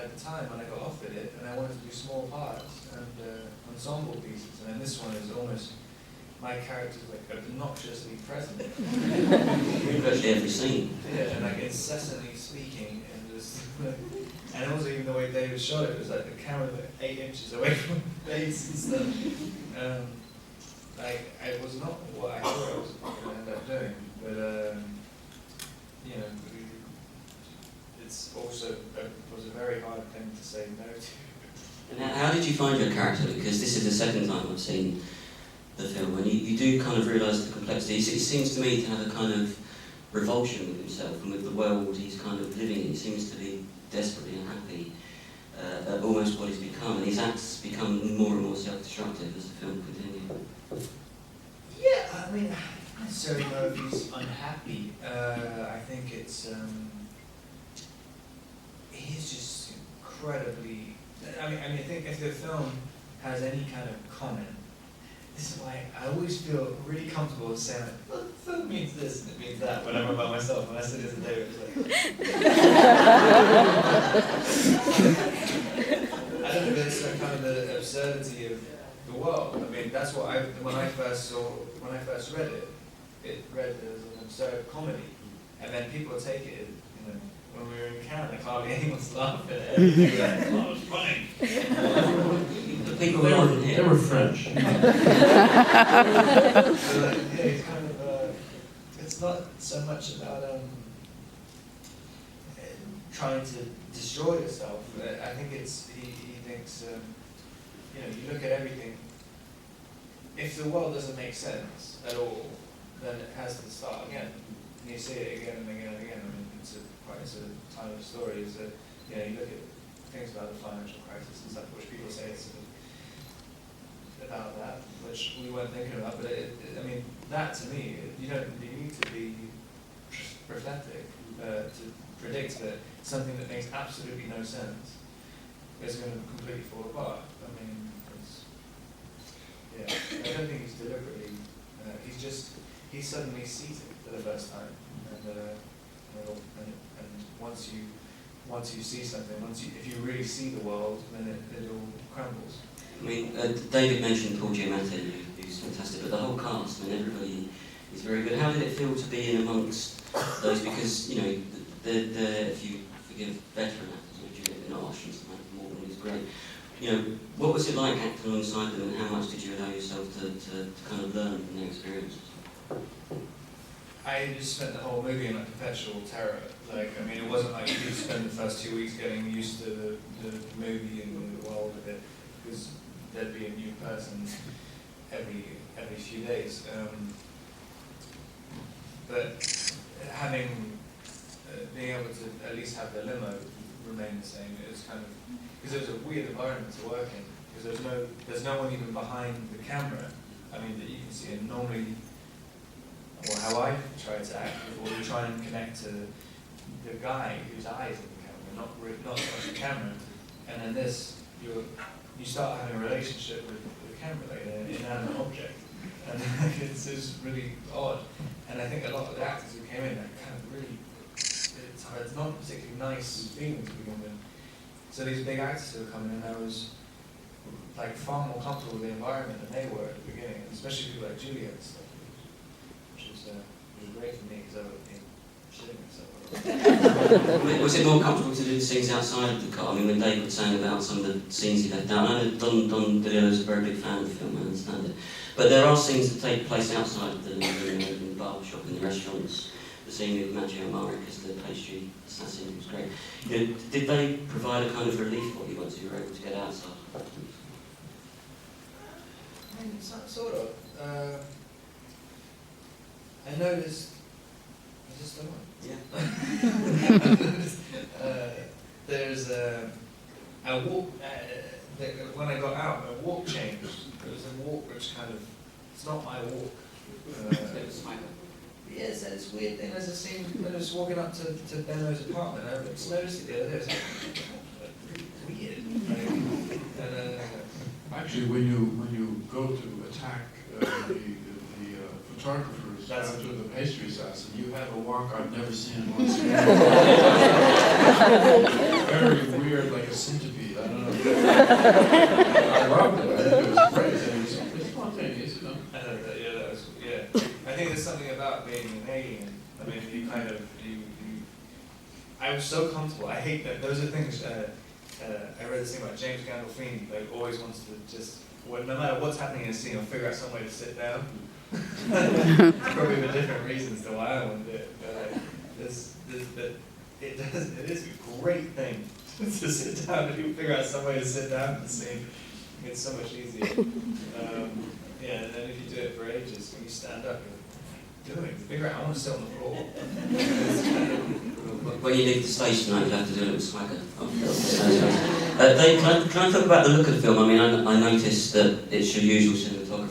at the time when I got offered it, and I wanted to do small parts and ensemble pieces, and then this one is almost, my character's like obnoxiously present. Virtually every scene. Yeah, and like incessantly speaking, and just, and also even the way David shot it was like the camera was like 8 inches away from the face and stuff. Like, it was not what I thought I was going to end up doing, but you know, it's also was a very hard thing to say no to. And how did you find your character? Because this is the second time I've seen the film, and you do kind of realise the complexity. It seems to me to have a kind of revulsion with himself and with the world he's kind of living in. He seems to be desperately unhappy at almost what he's become, and his acts become more and more self-destructive as the film continues. Yeah, I mean, I don't necessarily know if he's unhappy. I think it's, he's just incredibly, I mean, I think if the film has any kind of comment, this is why I always feel really comfortable saying, like, well, the film means this and it means that when I'm by myself, and I said this to David, I don't know, but it's like kind of the absurdity of the world. I mean, that's what when I first read it, it read as an absurd comedy, and then people take it, you know, when we were in Canada, hardly anyone's laughing at it. Like, oh, it's funny. The people they were French. So, yeah, it's kind of, it's not so much about trying to destroy yourself. I think it's, he thinks, you know, you look at everything, if the world doesn't make sense at all, then it has to start again. And you see it again and again and again. I mean, it's a time of story, is that, you know, you look at things about the financial crisis and stuff, which people say it's about that, which we weren't thinking about, but I mean, that to me, you need to be prophetic to predict that something that makes absolutely no sense is going to completely fall apart. I mean, yeah, I don't think he's deliberately, he suddenly sees it for the first time, and once you see something, if you really see the world, then it all crumbles. I mean, David mentioned Paul Giamatti, who's fantastic, but the whole cast, I mean, everybody is very good. How did it feel to be in amongst those? Because, you know, if you forgive veteran actors, Juliette Binoche and Samantha Morgan, who's great, you know, what was it like acting alongside them, and how much did you allow yourself to kind of learn from their experiences? I just spent the whole movie in like perpetual terror. Like, I mean, it wasn't like you spend the first 2 weeks getting used to the movie and the world of it, because there'd be a new person every few days. But being able to at least have the limo remain the same, it was kind of, because it was a weird environment to work in, because there's no one even behind the camera. I mean, that you can see, and normally, or how I try to act before we try and connect to the guy whose eyes in the camera, not so much the camera. And then this, you start having a relationship with the camera, like an inanimate object, and it's just really odd. And I think a lot of the actors who came in, that kind of really, it's not a particularly nice feeling to begin with. So these big actors who were coming in, I was like far more comfortable with the environment than they were at the beginning, especially people like Juliette and stuff, which was great for me because I would have been shitting myself. Was it more comfortable to do the scenes outside of the car? I mean, when David was saying about some of the scenes he left out, I know Don DeLillo's a very big fan of the film, I understand it. But there are scenes that take place outside of the bar shop, in the restaurants. The scene with Maggio Marek as the pastry assassin was great. You know, did they provide a kind of relief for you once you were able to get outside? I mean, sort of. I noticed. Is this the one? Yeah. There's I walk. When I got out, my walk changed. It was a walk which kind of, it's not my walk. Yes, that is weird thing. There's a scene when I was walking up to Benno's apartment. I just noticed it the other day. It was like, weird. Actually, when you go to attack the photographers after the pastry assassin, you have a walk I've never seen on screen. Very weird. weird, like a centipede. I don't know. I loved it. I think it was great. And it's spontaneous, you know. I know that, yeah, that was, yeah. I think there's something about being an alien. I mean, you kind of, I was so comfortable. I hate that. Those are things, I read this thing about James Gandolfini, like, always wants to just, no matter what's happening in a scene, he'll figure out some way to sit down. Probably for different reasons to why I want to do it. But it is a great thing to sit down. If you figure out some way to sit down in the scene, it's so much easier. Yeah, and then if you do it for ages, when you stand up, you're doing it. Figure out, I want to sit on the floor. When you leave the stage tonight, you have to do a little swagger. Dave, can I talk about the look of the film? I mean, I noticed that it's your usual cinematography.